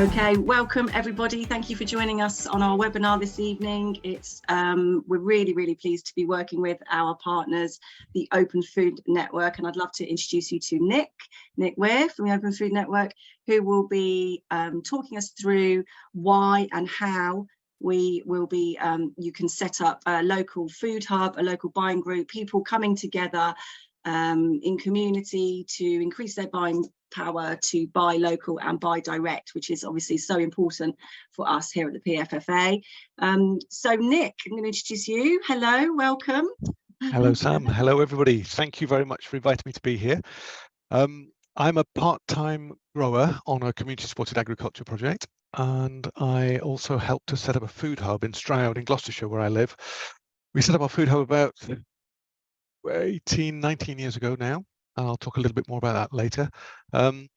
Okay, welcome everybody. Thank you for joining us on our webinar this evening. We're really pleased to be working with our partners, the Open Food Network, and I'd love to introduce you to Nick Weir from the Open Food Network, who will be talking us through why and how you can set up a local food hub, a local buying group, people coming together in community to increase their buying power, to buy local and buy direct, which is obviously so important for us here at the PFFA. So Nick, I'm going to introduce you. Hello, welcome. Hello, Sam. Hello, everybody. Thank you very much for inviting me to be here. I'm a part-time grower on a community-supported agriculture project, and I also helped to set up a food hub in Stroud in Gloucestershire, where I live. We set up our food hub about 19 years ago now. I'll talk a little bit more about that later. And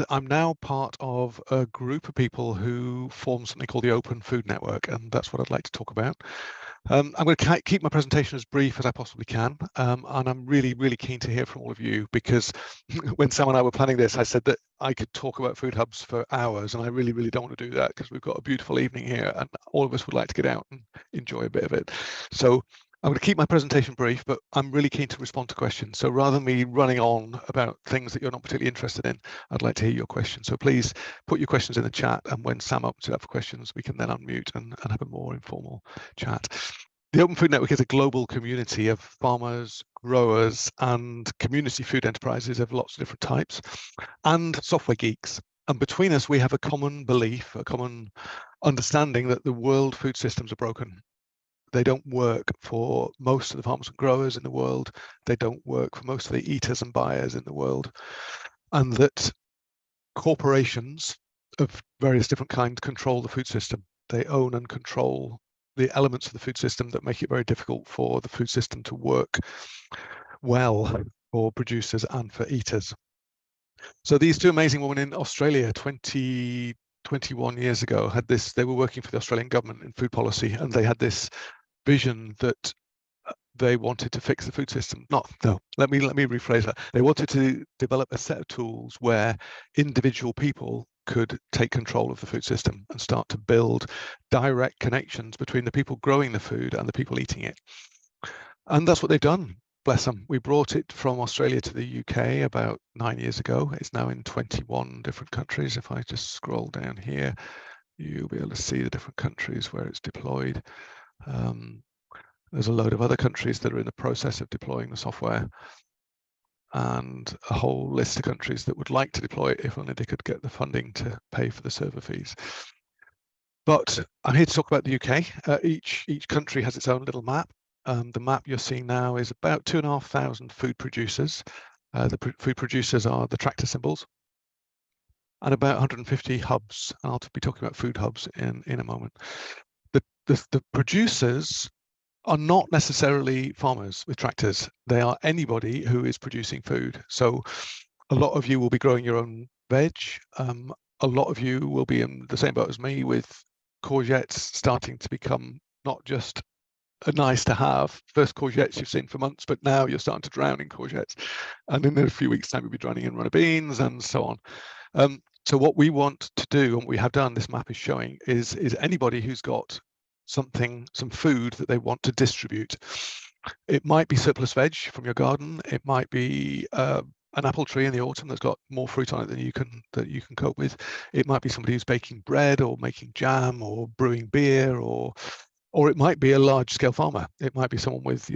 I'm now part of a group of people who form something called the Open Food Network, and that's what I'd like to talk about. I'm going to keep my presentation as brief as I possibly can, and I'm really keen to hear from all of you, because when Sam and I were planning this, I said that I could talk about food hubs for hours, and I really don't want to do that, because we've got a beautiful evening here and all of us would like to get out and enjoy a bit of it. So I'm going to keep my presentation brief, but I'm really keen to respond to questions. So rather than me running on about things that you're not particularly interested in, I'd like to hear your questions. So please put your questions in the chat, and when Sam opens it up for questions, we can then unmute and have a more informal chat. The Open Food Network is a global community of farmers, growers, and community food enterprises of lots of different types, and software geeks. And between us, we have a common belief, a common understanding that the world food systems are broken. They don't work for most of the farmers and growers in the world. They don't work for most of the eaters and buyers in the world. And that corporations of various different kinds control the food system. They own and control the elements of the food system that make it very difficult for the food system to work well for producers and for eaters. So these two amazing women in Australia 21 years ago had this. They were working for the Australian government in food policy, and they had this vision that they wanted to fix the food system. Let me rephrase that. They wanted to develop a set of tools where individual people could take control of the food system and start to build direct connections between the people growing the food and the people eating it. And that's what they've done, bless them. We brought it from Australia to the UK about 9 years ago. It's now in 21 different countries. If I just scroll down here, you'll be able to see the different countries where it's deployed. There's a load of other countries that are in the process of deploying the software, and a whole list of countries that would like to deploy it if only they could get the funding to pay for the server fees. But I'm here to talk about the UK. Each country has its own little map. The map you're seeing now is about 2,500 food producers. The food producers are the tractor symbols, and about 150 hubs. And I'll be talking about food hubs in a moment. The producers are not necessarily farmers with tractors. They are anybody who is producing food. So a lot of you will be growing your own veg. A lot of you will be in the same boat as me, with courgettes starting to become not just a nice to have. First courgettes you've seen for months, but now you're starting to drown in courgettes. And in a few weeks' time, we'll be drowning in runner beans and so on. So what we want to do, and what we have done, this map is showing, is anybody who's got some food that they want to distribute. It might be surplus veg from your garden. It might be an apple tree in the autumn that's got more fruit on it than you can cope with. It might be somebody who's baking bread or making jam or brewing beer, or it might be a large scale farmer. It might be someone with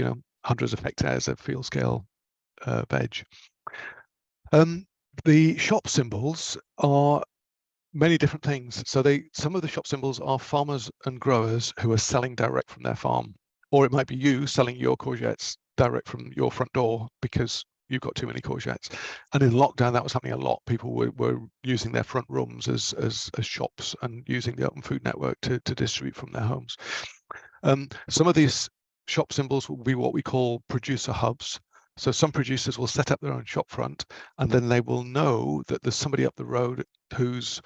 hundreds of hectares of field scale veg. The shop symbols are many different things. So some of the shop symbols are farmers and growers who are selling direct from their farm, or it might be you selling your courgettes direct from your front door because you've got too many courgettes. And in lockdown, that was happening a lot. People were using their front rooms as shops and using the Open Food Network to distribute from their homes. Some of these shop symbols will be what we call producer hubs. So some producers will set up their own shop front, and then they will know that there's somebody up the road who's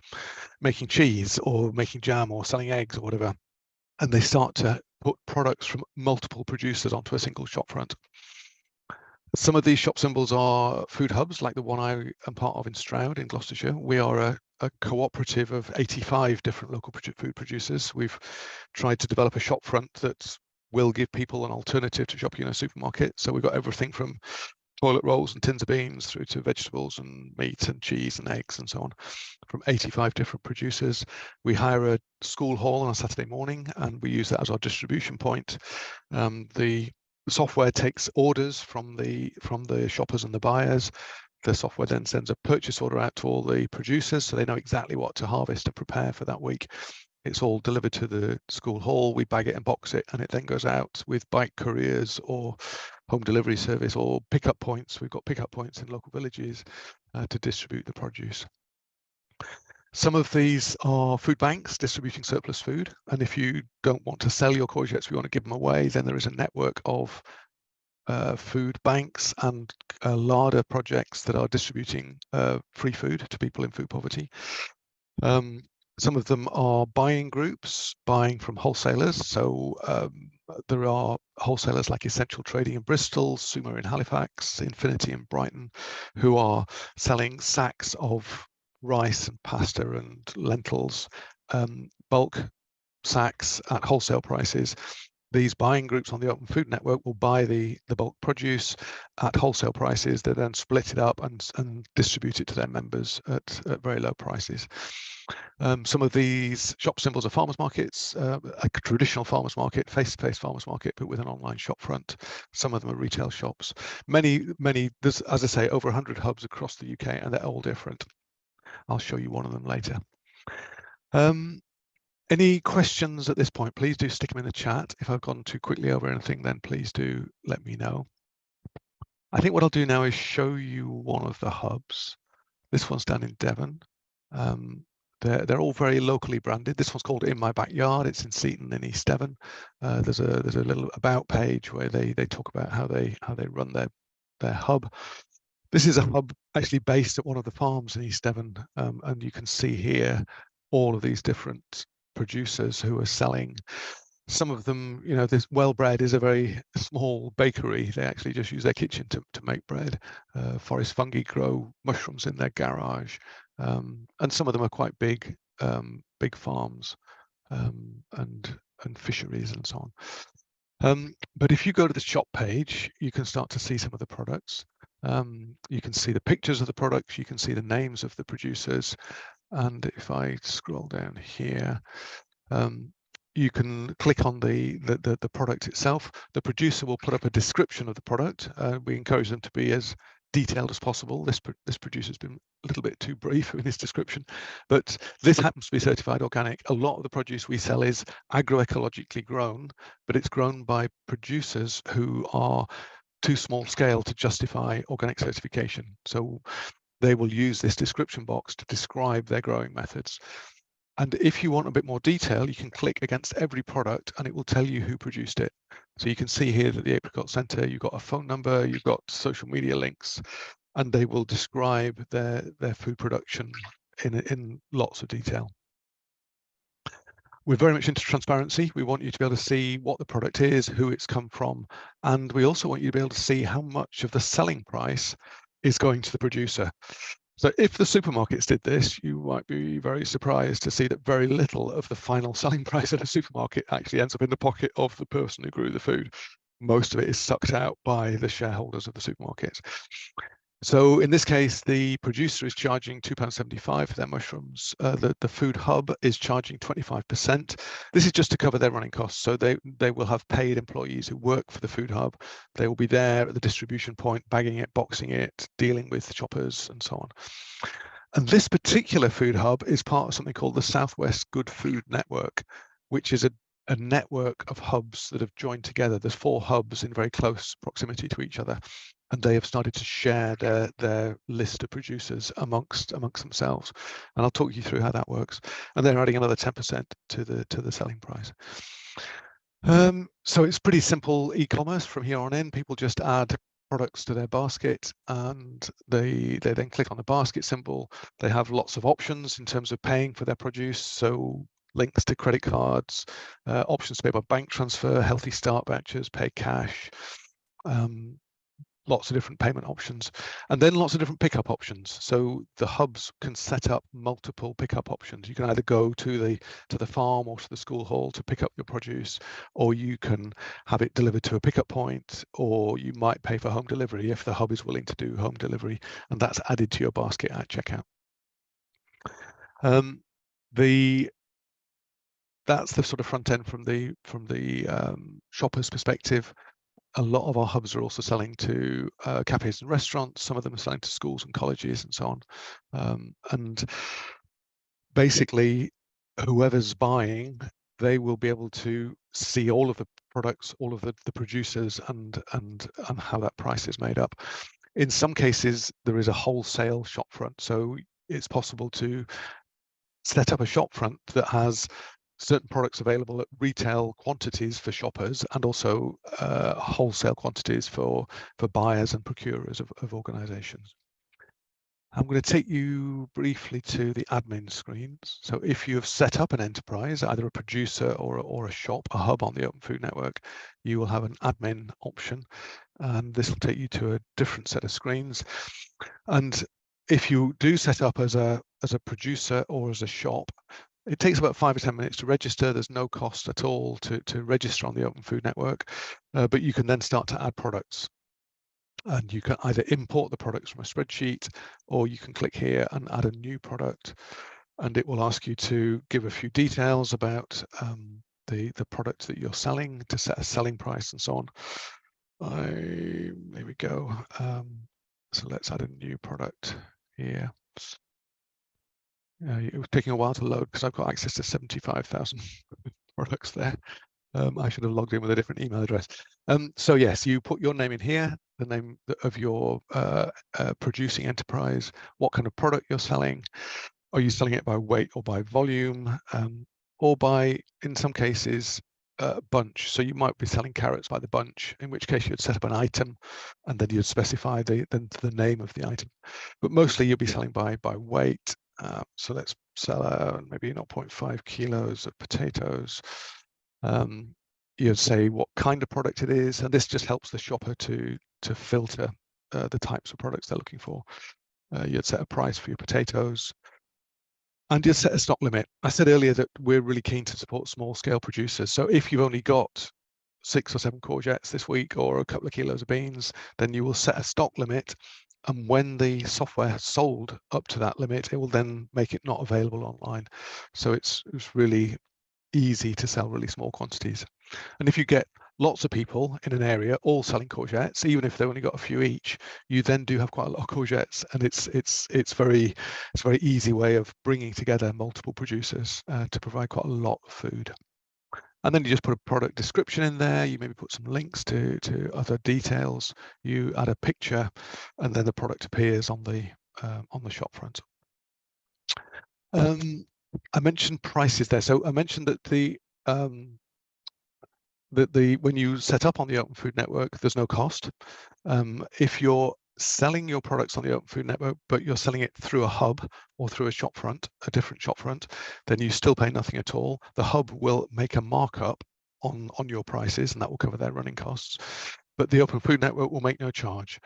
making cheese or making jam or selling eggs or whatever. And they start to put products from multiple producers onto a single shop front. Some of these shop symbols are food hubs, like the one I am part of in Stroud in Gloucestershire. We are a cooperative of 85 different local food producers. We've tried to develop a shop front that will give people an alternative to shopping in a supermarket. So we've got everything from toilet rolls and tins of beans through to vegetables and meat and cheese and eggs and so on, from 85 different producers. We hire a school hall on a Saturday morning and we use that as our distribution point. The software takes orders from the shoppers and the buyers. The software then sends a purchase order out to all the producers so they know exactly what to harvest and prepare for that week. It's all delivered to the school hall. We bag it and box it, and it then goes out with bike couriers or home delivery service or pickup points. We've got pickup points in local villages to distribute the produce. Some of these are food banks distributing surplus food. And if you don't want to sell your courgettes, we want to give them away, then there is a network of food banks and larder projects that are distributing free food to people in food poverty. Some of them are buying groups, buying from wholesalers. So there are wholesalers like Essential Trading in Bristol, Sumo in Halifax, Infinity in Brighton, who are selling sacks of rice and pasta and lentils, bulk sacks at wholesale prices. These buying groups on the Open Food Network will buy the bulk produce at wholesale prices. They then split it up and distribute it to their members at very low prices. Some of these shop symbols are farmers markets, a traditional farmers market, face-to-face farmers market, but with an online shop front. Some of them are retail shops. Many, there's, as I say, over 100 hubs across the UK, and they're all different. I'll show you one of them later. Any questions at this point, please do stick them in the chat. If I've gone too quickly over anything, then please do let me know. I think what I'll do now is show you one of the hubs. This one's down in Devon. They're all very locally branded. This one's called In My Backyard. It's in Seaton in East Devon. There's a little about page where they talk about how they run their hub. This is a hub actually based at one of the farms in East Devon, and you can see here all of these different producers who are selling. Some of them, you know, this Wellbread is a very small bakery. They actually just use their kitchen to make bread. Forest Fungi grow mushrooms in their garage, and some of them are quite big, big farms, and fisheries and so on. But if you go to the shop page, you can start to see some of the products. You can see the pictures of the products. You can see the names of the producers. And if I scroll down here, you can click on the product itself. The producer will put up a description of the product. We encourage them to be as detailed as possible. This producer's been a little bit too brief in his description, but this happens to be certified organic. A lot of the produce we sell is agroecologically grown, but it's grown by producers who are too small scale to justify organic certification. So they will use this description box to describe their growing methods. And if you want a bit more detail, you can click against every product and it will tell you who produced it. So you can see here that the Apricot Centre, you've got a phone number, you've got social media links, and they will describe their food production in lots of detail. We're very much into transparency. We want you to be able to see what the product is, who it's come from, and we also want you to be able to see how much of the selling price is going to the producer. So if the supermarkets did this, you might be very surprised to see that very little of the final selling price at a supermarket actually ends up in the pocket of the person who grew the food. Most of it is sucked out by the shareholders of the supermarkets. So in this case, the producer is charging £2.75 for their mushrooms. The food hub is charging 25%. This is just to cover their running costs. So they will have paid employees who work for the food hub. They will be there at the distribution point, bagging it, boxing it, dealing with shoppers and so on. And this particular food hub is part of something called the Southwest Good Food Network, which is a network of hubs that have joined together. There's 4 hubs in very close proximity to each other, and they have started to share their list of producers amongst themselves. And I'll talk you through how that works. And they're adding another 10% to the selling price. So it's pretty simple e-commerce from here on in. People just add products to their basket and they then click on the basket symbol. They have lots of options in terms of paying for their produce. So links to credit cards, options to pay by bank transfer, healthy start vouchers, pay cash, lots of different payment options, and then lots of different pickup options. So the hubs can set up multiple pickup options. You can either go to the farm or to the school hall to pick up your produce, or you can have it delivered to a pickup point, or you might pay for home delivery if the hub is willing to do home delivery, and that's added to your basket at checkout. That's the sort of front end from the shopper's perspective. A lot of our hubs are also selling to cafes and restaurants. Some of them are selling to schools and colleges and so on. And basically, whoever's buying, they will be able to see all of the products, all of the producers, and how that price is made up. In some cases, there is a wholesale shop front, so it's possible to set up a shop front that has certain products available at retail quantities for shoppers, and also wholesale quantities for buyers and procurers of organizations. I'm going to take you briefly to the admin screens. So if you have set up an enterprise, either a producer or a shop, a hub on the Open Food Network, you will have an admin option, and this will take you to a different set of screens. And if you do set up as a producer or as a shop, it takes about 5 or 10 minutes to register. There's no cost at all to register on the Open Food Network, but you can then start to add products. And you can either import the products from a spreadsheet, or you can click here and add a new product. And it will ask you to give a few details about the product that you're selling, to set a selling price and so on. There we go. So let's add a new product here. It was taking a while to load because I've got access to 75,000 products there. I should have logged in with a different email address. So yes, you put your name in here, the name of your producing enterprise, what kind of product you're selling. Are you selling it by weight or by volume, or by, in some cases, bunch? So you might be selling carrots by the bunch, in which case you'd set up an item, and then you'd specify the name of the item. But mostly you'll be selling by weight. So let's sell maybe 0.5 kilos of potatoes. You'd say what kind of product it is, and this just helps the shopper to filter the types of products they're looking for. You'd set a price for your potatoes, and you'd set a stock limit. I said earlier that we're really keen to support small scale producers. So if you've only got 6 or 7 courgettes this week, or a couple of kilos of beans, then you will set a stock limit. And when the software has sold up to that limit, it will then make it not available online. So it's really easy to sell really small quantities. And if you get lots of people in an area all selling courgettes, even if they've only got a few each, you then do have quite a lot of courgettes, and it's very easy way of bringing together multiple producers to provide quite a lot of food. And then you just put a product description in there. You maybe put some links to other details. You add a picture, and then the product appears on the shop front. I mentioned prices there. So I mentioned that when you set up on the Open Food Network, there's no cost. If you're selling your products on the Open Food Network, but you're selling it through a hub or through a shop front, a different shop front, then you still pay nothing at all. The hub will make a markup on your prices, and that will cover their running costs. But the Open Food Network will make no charge.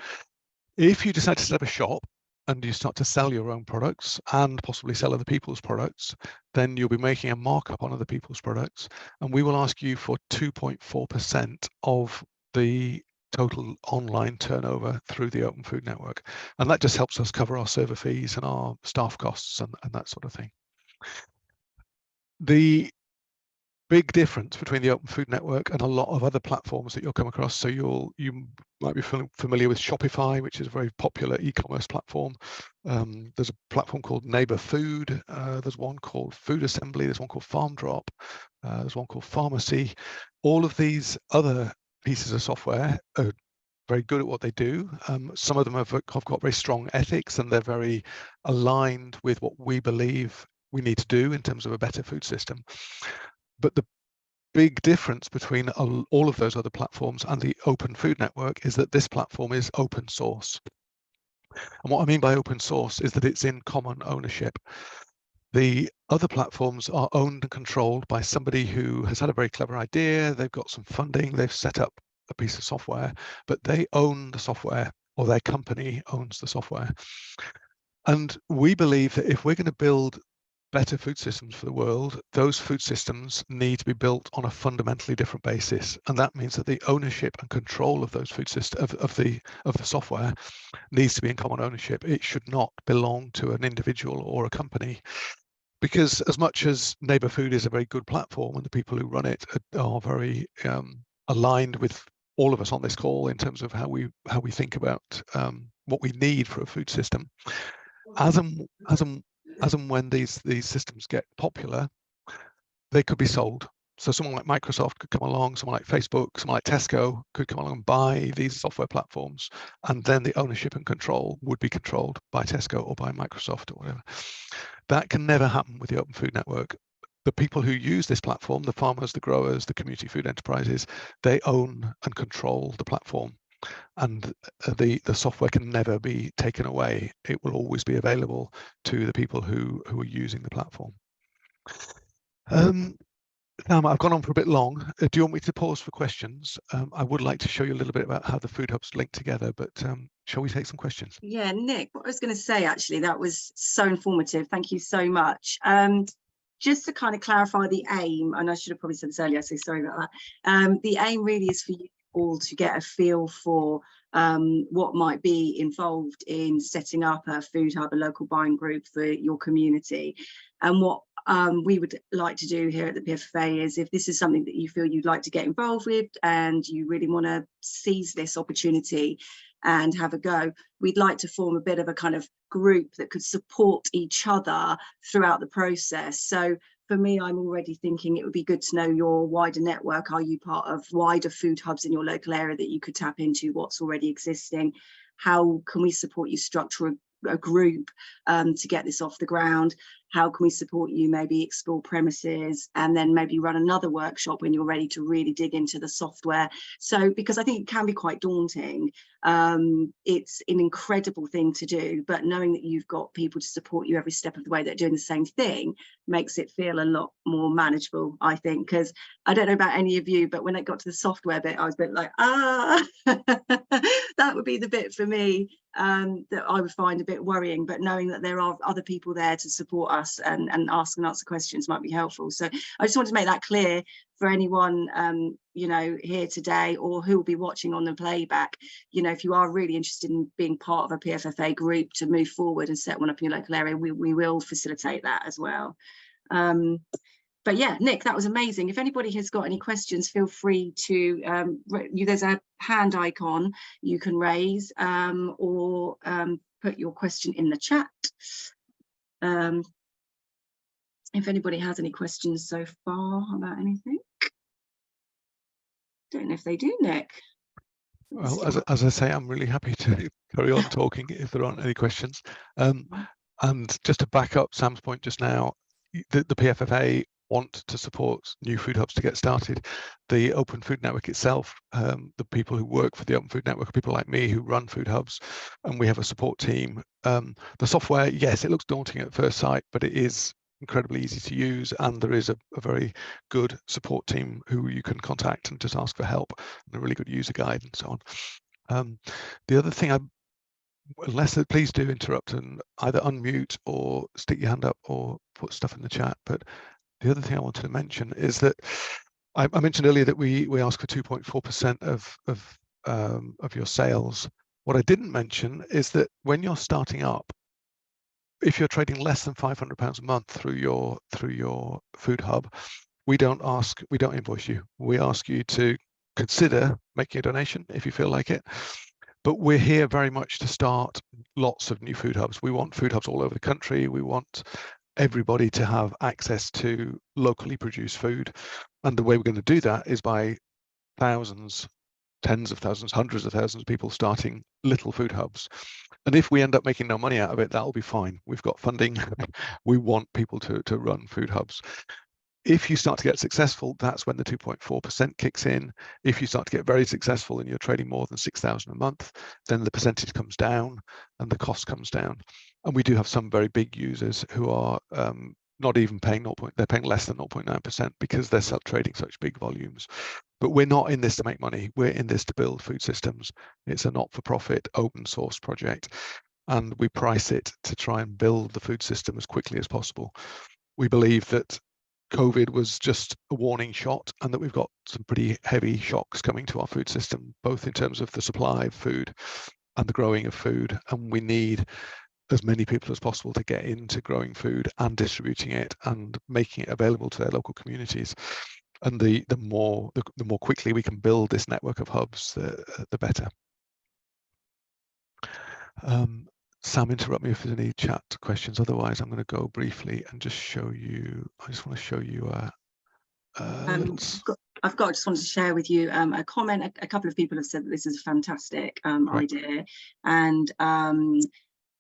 If you decide to set up a shop and you start to sell your own products and possibly sell other people's products, then you'll be making a markup on other people's products, and we will ask you for 2.4% of the total online turnover through the Open Food Network. And that just helps us cover our server fees and our staff costs and that sort of thing. The big difference between the Open Food Network and a lot of other platforms that you'll come across, so you might be familiar with Shopify, which is a very popular e-commerce platform. There's a platform called Neighbor Food. There's one called Food Assembly. There's one called Farm Drop. There's one called Pharmacy. All of these other pieces of software are very good at what they do. Some of them have got very strong ethics, and they're very aligned with what we believe we need to do in terms of a better food system. But the big difference between all of those other platforms and the Open Food Network is that this platform is open source. And what I mean by open source is that it's in common ownership. The other platforms are owned and controlled by somebody who has had a very clever idea. They've got some funding. They've set up a piece of software, but they own the software, or their company owns the software. And we believe that if we're going to build better food systems for the world, those food systems need to be built on a fundamentally different basis, and that means that the ownership and control of those food systems of the software needs to be in common ownership. It should not belong to an individual or a company, because as much as Neighbour Food is a very good platform and the people who run it are very aligned with all of us on this call in terms of how we think about what we need for a food system, as and when these systems get popular, they could be sold. So someone like Microsoft could come along, someone like Facebook, someone like Tesco could come along and buy these software platforms, and then the ownership and control would be controlled by Tesco or by Microsoft or whatever. That can never happen with the Open Food Network. The people who use this platform, the farmers, the growers, the community food enterprises, they own and control the platform. And the software can never be taken away. It will always be available to the people who are using the platform. I've gone on for a bit long. Do you want me to pause for questions? I would like to show you a little bit about how the food hubs link together, but shall we take some questions? Yeah, Nick, what I was going to say, actually, that was so informative. Thank you so much. Just to kind of clarify the aim, and I should have probably said this earlier, so sorry about that. The aim really is for you all to get a feel for what might be involved in setting up a food hub, a local buying group for your community. And what we would like to do here at the PFFA is, if this is something that you feel you'd like to get involved with and you really want to seize this opportunity and have a go, we'd like to form a bit of a kind of group that could support each other throughout the process. So for me, I'm already thinking it would be good to know your wider network. Are you part of wider food hubs in your local area that you could tap into? What's already existing? How can we support you structure a group to get this off the ground? How can we support you maybe explore premises and then maybe run another workshop when you're ready to really dig into the software? So, because I think it can be quite daunting. It's an incredible thing to do, but knowing that you've got people to support you every step of the way that are doing the same thing makes it feel a lot more manageable, I think. Because I don't know about any of you, but when it got to the software bit, I was a bit like, that would be the bit for me that I would find a bit worrying. But knowing that there are other people there to support us and ask and answer questions might be helpful. So I just want to make that clear for anyone you know, here today or who will be watching on the playback. You know, if you are really interested in being part of a PFFA group to move forward and set one up in your local area, we will facilitate that as well. But yeah, Nick, that was amazing. If anybody has got any questions, feel free to, there's a hand icon you can raise or put your question in the chat. If anybody has any questions so far about anything. Don't know if they do, Nick. Well, as I say, I'm really happy to carry on talking if there aren't any questions. And just to back up Sam's point just now, the PFFA want to support new food hubs to get started. The Open Food Network itself, the people who work for the Open Food Network are people like me who run food hubs, and we have a support team. The software, yes, it looks daunting at first sight, but it is incredibly easy to use, and there is a very good support team who you can contact and just ask for help, and a really good user guide and so on. The other thing, please do interrupt and either unmute or stick your hand up or put stuff in the chat. But the other thing I wanted to mention is that I mentioned earlier that we ask for 2.4% of your sales. What I didn't mention is that when you're starting up, if you're trading less than £500 a month through your food hub, we don't invoice you. We ask you to consider making a donation if you feel like it. But we're here very much to start lots of new food hubs. We want food hubs all over the country. We want everybody to have access to locally produced food. And the way we're going to do that is by thousands, tens of thousands, hundreds of thousands of people starting little food hubs. And if we end up making no money out of it, that'll be fine. We've got funding. We want people to run food hubs. If you start to get successful, that's when the 2.4% kicks in. If you start to get very successful and you're trading more than 6,000 a month, then the percentage comes down and the cost comes down. And we do have some very big users who are not even paying they're paying less than 0.9% because they're trading such big volumes. But we're not in this to make money. We're in this to build food systems. It's a not-for-profit open source project, and we price it to try and build the food system as quickly as possible. We believe that COVID was just a warning shot, and that we've got some pretty heavy shocks coming to our food system, both in terms of the supply of food and the growing of food. And we need as many people as possible to get into growing food and distributing it and making it available to their local communities. And the more quickly we can build this network of hubs, the better. Sam, interrupt me if there's any chat questions. Otherwise, I'm going to go briefly and just show you. I just want to show you. I've got. Just wanted to share with you a comment. A couple of people have said that this is a fantastic idea, and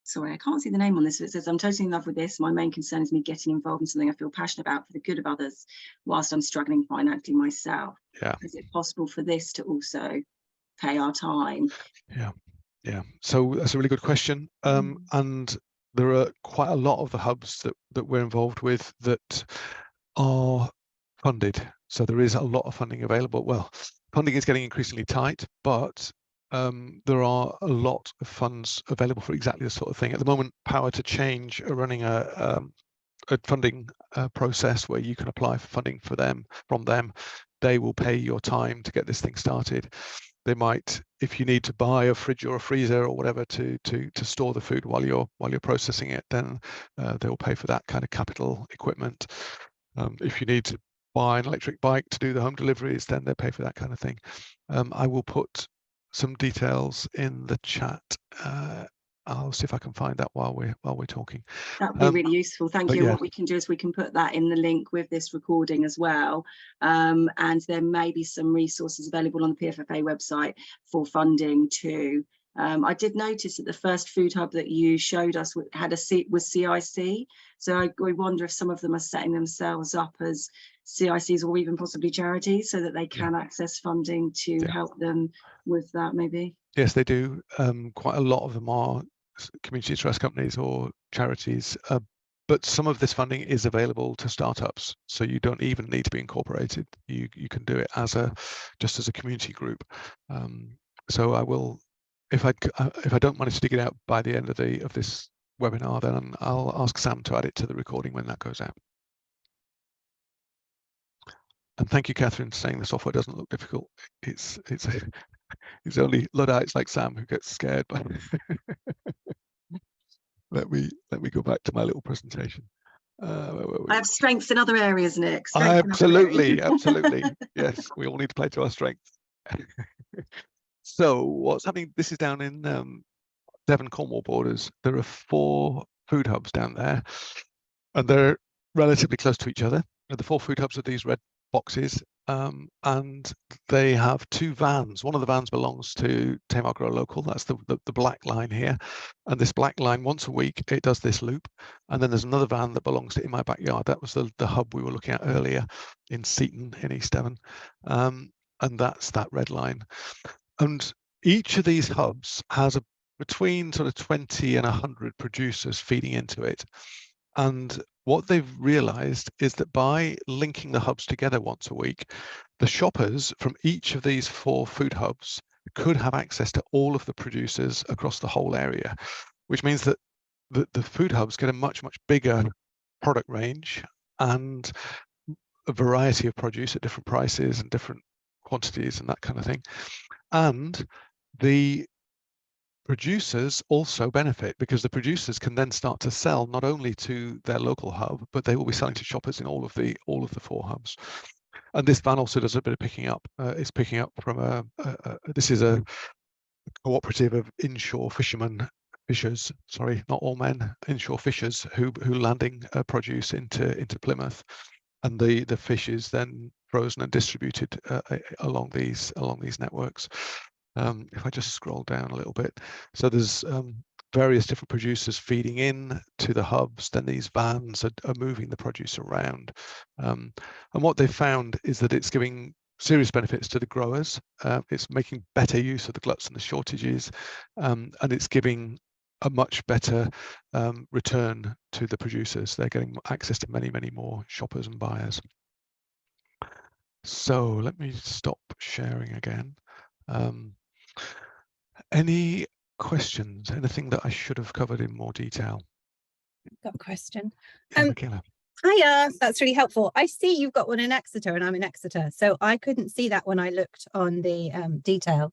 sorry, I can't see the name on this. It says, I'm totally in love with this. My main concern is me getting involved in something I feel passionate about for the good of others, whilst I'm struggling financially myself. Yeah. Is it possible for this to also pay our time? Yeah. So that's a really good question. And there are quite a lot of the hubs that we're involved with that are funded. So there is a lot of funding available. Well, funding is getting increasingly tight, but there are a lot of funds available for exactly this sort of thing. At the moment, Power to Change are running a funding process where you can apply for funding from them. They will pay your time to get this thing started. They might, if you need to buy a fridge or a freezer or whatever to store the food while you're processing it, then they will pay for that kind of capital equipment. If you need to buy an electric bike to do the home deliveries, then they pay for that kind of thing. I will put some details in the chat. I'll see if I can find that while we're talking. That would be really useful. Thank you. Yeah. What we can do is we can put that in the link with this recording as well. And there may be some resources available on the PFFA website for funding too. I did notice that the first food hub that you showed us was CIC. So I wonder if some of them are setting themselves up as CICs or even possibly charities so that they can access funding to help them with that maybe. Yes, they do. Quite a lot of them are community trust companies or charities, but some of this funding is available to startups, so you don't even need to be incorporated. You can do it just as a community group. So I will, if I don't manage to dig it out by the end of this webinar, then I'll ask Sam to add it to the recording when that goes out. And thank you, Catherine, saying the software doesn't look difficult. It's only Luddites like Sam who get scared by let me go back to my little presentation. I have strengths in other areas, Nick. Absolutely. Yes, we all need to play to our strengths. So what's happening? This is down in Devon Cornwall borders. There are 4 food hubs down there, and they're relatively close to each other. And the 4 food hubs are these red boxes, and they have 2 vans. One of the vans belongs to Tamar Grow Local. That's the black line here, and this black line, once a week it does this loop. And then there's another van that belongs to In My Backyard. That was the hub we were looking at earlier in Seaton in East Devon, and that's that red line. And each of these hubs has between sort of 20 and 100 producers feeding into it. And what they've realized is that by linking the hubs together once a week, the shoppers from each of these 4 food hubs could have access to all of the producers across the whole area, which means that the food hubs get a much bigger product range and a variety of produce at different prices and different quantities and that kind of thing. And the producers also benefit because the producers can then start to sell not only to their local hub, but they will be selling to shoppers in all of the 4 hubs. And this van also does a bit of picking up. It's picking up from this is a cooperative of inshore fishers. Sorry, not all men. Inshore fishers who landing produce into Plymouth, and the fish is then frozen and distributed along these networks. If I just scroll down a little bit, so there's various different producers feeding in to the hubs, then these vans are moving the produce around. And what they've found is that it's giving serious benefits to the growers. It's making better use of the gluts and the shortages, and it's giving a much better return to the producers. They're getting access to many, many more shoppers and buyers. So let me stop sharing again. Any questions? Anything that I should have covered in more detail? Got a question. Michaela. Hiya, that's really helpful. I see you've got one in Exeter and I'm in Exeter, so I couldn't see that when I looked on the detail.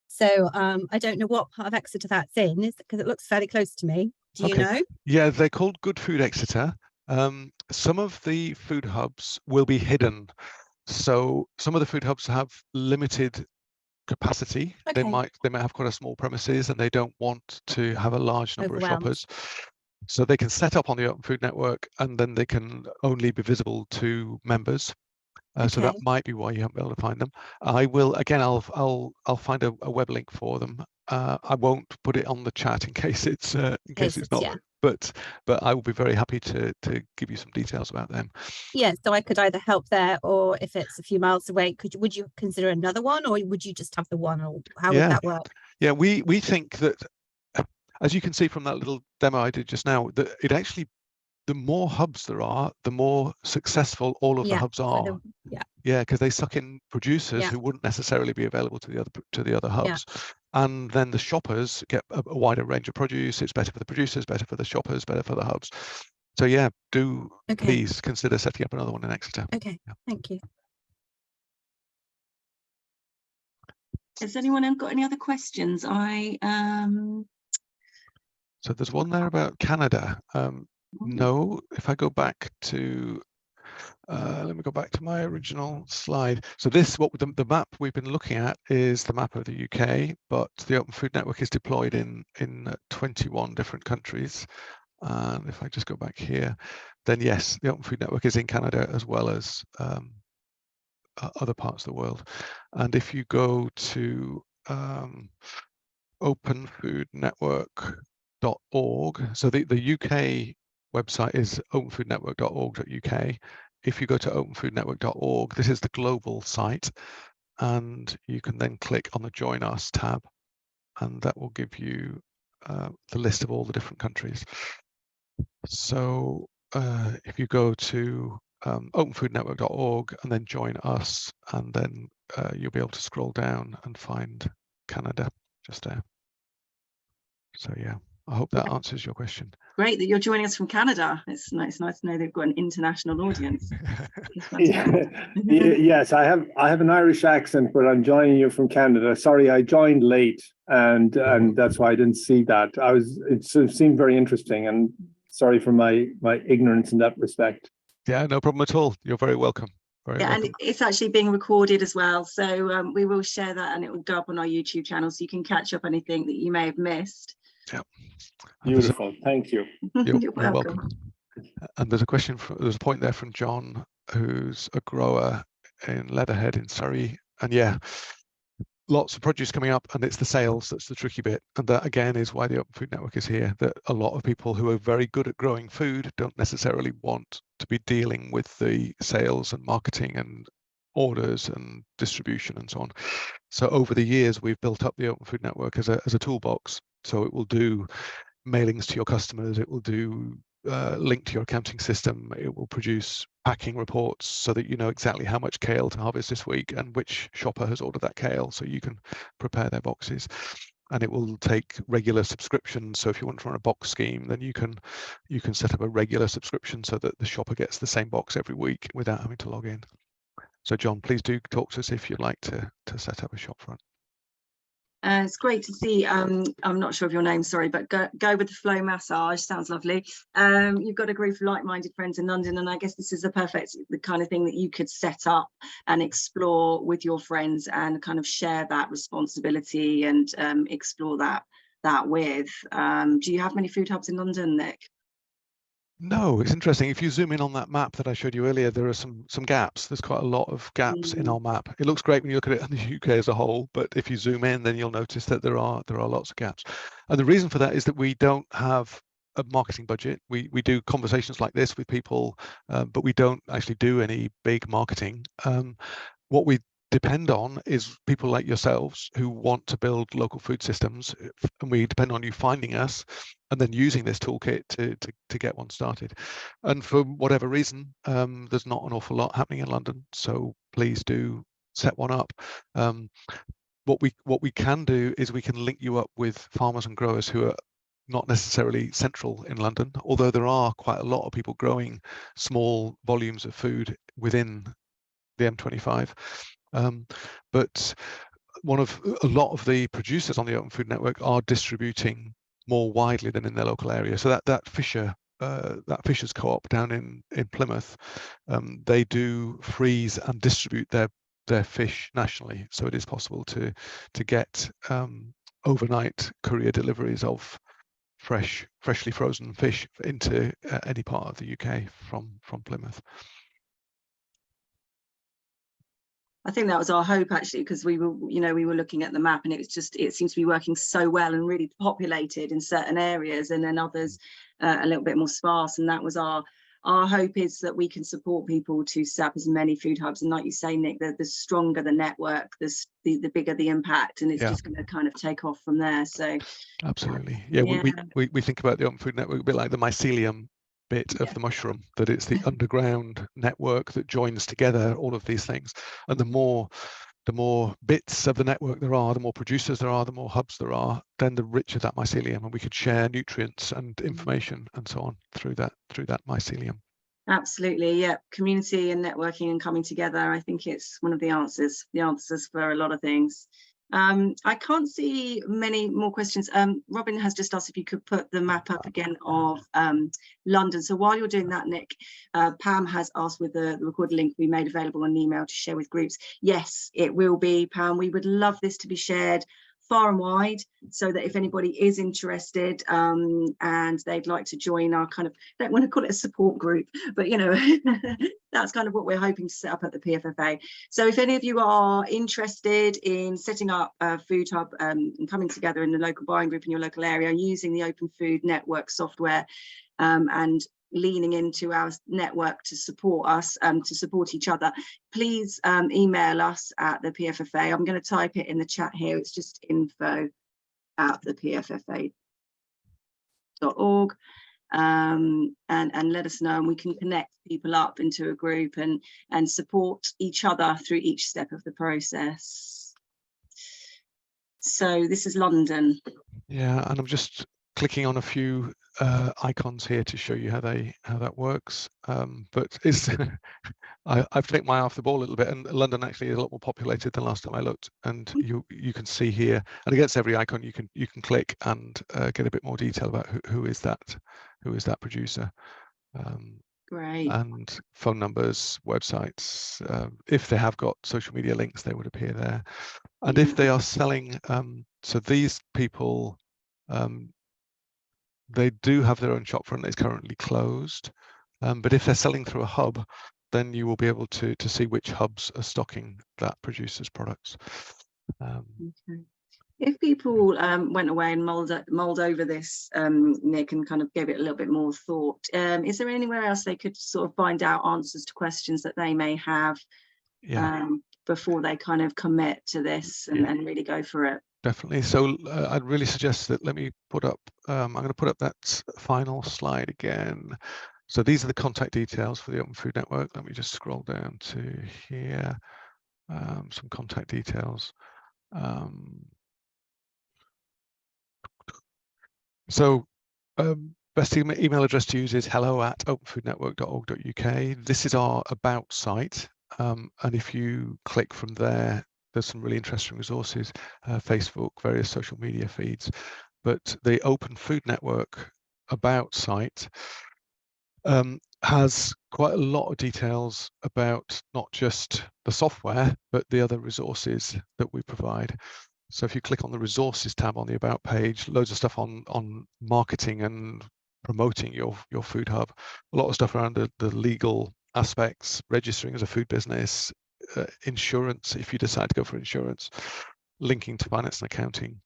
So I don't know what part of Exeter that's in, because it looks fairly close to me. Do you know? Yeah, they're called Good Food Exeter. Some of the food hubs will be hidden. So some of the food hubs have limited capacity. Okay. They might have quite a small premises and they don't want to have a large number of shoppers. So they can set up on the Open Food Network and then they can only be visible to members. So that might be why you haven't been able to find them. I will again. I'll find a web link for them. I won't put it on the chat in case it's not. Yeah. But I will be very happy to give you some details about them. Yeah. So I could either help there, or if it's a few miles away, would you consider another one, or would you just have the one, or how would that work? Yeah, we think that, as you can see from that little demo I did just now, that it actually, the more hubs there are, the more successful all of the hubs are. Yeah, because they suck in producers who wouldn't necessarily be available to the other hubs, and then the shoppers get a wider range of produce. It's better for the producers, better for the shoppers, better for the hubs. So yeah, please consider setting up another one in Exeter. Okay, thank you. Has anyone got any other questions? So there's one there about Canada. No, if I go back to, let me go back to my original slide. So this, the map we've been looking at is the map of the UK, but the Open Food Network is deployed in 21 different countries. And if I just go back here, then yes, the Open Food Network is in Canada as well as other parts of the world. And if you go to openfoodnetwork.org, so the UK website is openfoodnetwork.org.uk. If you go to openfoodnetwork.org, this is the global site, and you can then click on the Join Us tab, and that will give you the list of all the different countries. So if you go to openfoodnetwork.org and then Join Us, and then you'll be able to scroll down and find Canada just there. So yeah, I hope that answers your question. Great that you're joining us from Canada. It's nice to know they've got an international audience. Yes, I have an Irish accent, but I'm joining you from Canada. Sorry, I joined late, and that's why I didn't see that. It seemed very interesting, and sorry for my ignorance in that respect. Yeah, no problem at all. You're very welcome. And it's actually being recorded as well, so we will share that, and it will go up on our YouTube channel, so you can catch up anything that you may have missed. Yeah. Beautiful. Thank you. You're welcome. And there's a point there from John, who's a grower in Leatherhead in Surrey, and yeah, lots of produce coming up, and it's the sales that's the tricky bit, and that again is why the Open Food Network is here. That a lot of people who are very good at growing food don't necessarily want to be dealing with the sales and marketing and orders and distribution and so on. So over the years, we've built up the Open Food Network as a toolbox. So it will do mailings to your customers, it will do link to your accounting system, it will produce packing reports so that you know exactly how much kale to harvest this week and which shopper has ordered that kale, so you can prepare their boxes. And it will take regular subscriptions. So if you want to run a box scheme, then you can set up a regular subscription so that the shopper gets the same box every week without having to log in. So John, please do talk to us if you'd like to set up a shop front. It's great to see. I'm not sure of your name, sorry, but go with the flow massage sounds lovely. You've got a group of like-minded friends in London, and I guess this is the kind of thing that you could set up and explore with your friends and kind of share that responsibility and explore that with. Do you have many food hubs in London, Nick? No, it's interesting. If you zoom in on that map that I showed you earlier, there are some gaps. There's quite a lot of gaps in our map. It looks great when you look at it in the UK as a whole, but if you zoom in, then you'll notice that there are lots of gaps. And the reason for that is that we don't have a marketing budget. We do conversations like this with people, but we don't actually do any big marketing. What we depend on is people like yourselves who want to build local food systems, and we depend on you finding us and then using this toolkit to get one started. And for whatever reason, there's not an awful lot happening in London, so please do set one up. What we can do is we can link you up with farmers and growers who are not necessarily central in London, although there are quite a lot of people growing small volumes of food within the M25. But a lot of the producers on the Open Food Network are distributing more widely than in their local area. So that Fisher's Co-op down in Plymouth, they do freeze and distribute their fish nationally. So it is possible to get overnight courier deliveries of freshly frozen fish into any part of the UK from Plymouth. I think that was our hope, actually, because we were looking at the map, and it seems to be working so well and really populated in certain areas, and then others a little bit more sparse. And that was our hope, is that we can support people to set up as many food hubs. And like you say, Nick, the stronger the network, the bigger the impact, and it's just going to kind of take off from there. So absolutely, yeah. We think about the Open Food Network a bit like the mycelium bit of the mushroom, that it's the underground network that joins together all of these things. And the more bits of the network there are, the more producers there are, the more hubs there are, then the richer that mycelium, and we could share nutrients and information and so on through that mycelium. Absolutely, yeah. Community and networking and coming together, I think it's one of the answers for a lot of things. I can't see many more questions. Robin has just asked if you could put the map up again of London. So while you're doing that, Nick, Pam has asked with the recorded link be made available on email to share with groups. Yes, it will be, Pam. We would love this to be shared far and wide, so that if anybody is interested and they'd like to join our kind of, I don't want to call it a support group, but that's kind of what we're hoping to set up at the PFFA. So if any of you are interested in setting up a food hub and coming together in the local buying group in your local area, using the Open Food Network software and leaning into our network to support us, to support each other, please email us at the PFFA. I'm going to type it in the chat here. It's just info@thepffa.org, and let us know, and we can connect people up into a group and support each other through each step of the process. So this is London. Yeah, and I'm just clicking on a few icons here to show you how that works, but it's I've taken my eye off the ball a little bit, and London actually is a lot more populated than last time I looked, and you can see here, and against every icon you can click and get a bit more detail about who is that producer, great, and phone numbers, websites. If they have got social media links, they would appear there, and if they are selling, so these people, they do have their own shop front that is currently closed, but if they're selling through a hub, then you will be able to see which hubs are stocking that producer's products. Okay. If people went away and mulled over this, Nick, and kind of gave it a little bit more thought, is there anywhere else they could sort of find out answers to questions that they may have before they kind of commit to this and really go for it? Definitely. So I'd really suggest that, let me put up, I'm going to put up that final slide again. So these are the contact details for the Open Food Network. Let me just scroll down to here, some contact details. Best email address to use is hello@openfoodnetwork.org.uk. This is our about site, and if you click from there, there's some really interesting resources, Facebook, various social media feeds. But the Open Food Network about site has quite a lot of details about not just the software, but the other resources that we provide. So if you click on the resources tab on the about page, loads of stuff on marketing and promoting your food hub, a lot of stuff around the legal aspects, registering as a food business, insurance, if you decide to go for insurance, linking to finance and accounting.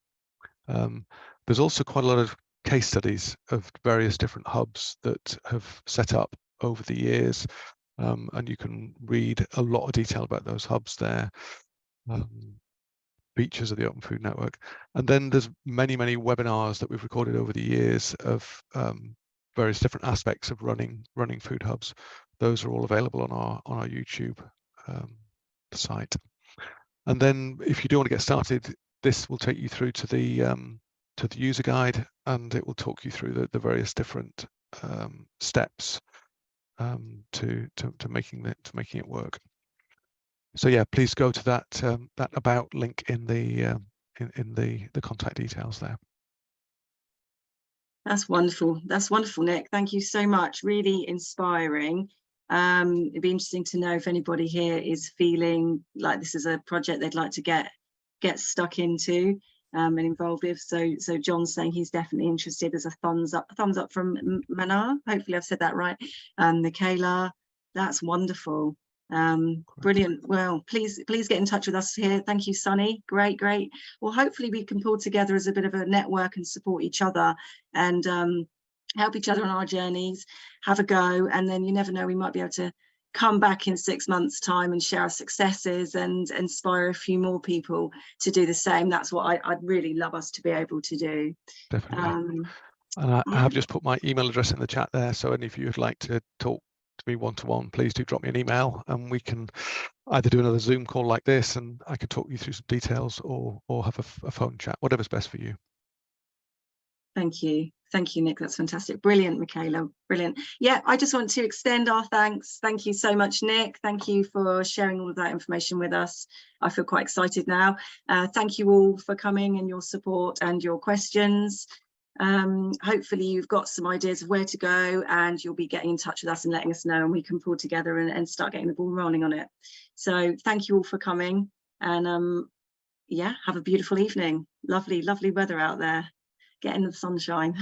There's also quite a lot of case studies of various different hubs that have set up over the years, and you can read a lot of detail about those hubs there. features of the Open Food Network. And then there's many webinars that we've recorded over the years of various different aspects of running food hubs. Those are all available on our YouTube site. And then if you do want to get started, this will take you through to the user guide, and it will talk you through the various different steps to making it work. So yeah, please go to that about link in the contact details there. That's wonderful. That's wonderful, Nick. Thank you so much. Really inspiring. It'd be interesting to know if anybody here is feeling like this is a project they'd like to get stuck into and involved with. So John's saying he's definitely interested. There's a thumbs up from Manar. Hopefully I've said that right. Michaela, that's wonderful. Brilliant. Well, please get in touch with us here. Thank you, Sunny. Great. Well, hopefully we can pull together as a bit of a network and support each other and help each other on our journeys, have a go, and then you never know, we might be able to come back in 6 months' time and share our successes and inspire a few more people to do the same. That's what I'd really love us to be able to do. Definitely. And I have just put my email address in the chat there, so any of you would like to talk to me one-to-one, please do drop me an email, and we can either do another Zoom call like this and I can talk you through some details, or have a phone chat, whatever's best for you. Thank you, Nick. That's fantastic. Brilliant, Michaela. Brilliant. Yeah, I just want to extend our thanks. Thank you so much, Nick. Thank you for sharing all of that information with us. I feel quite excited now. Thank you all for coming and your support and your questions. Hopefully you've got some ideas of where to go, and you'll be getting in touch with us and letting us know, and we can pull together and start getting the ball rolling on it. So thank you all for coming, and yeah, have a beautiful evening. Lovely weather out there. Get in the sunshine.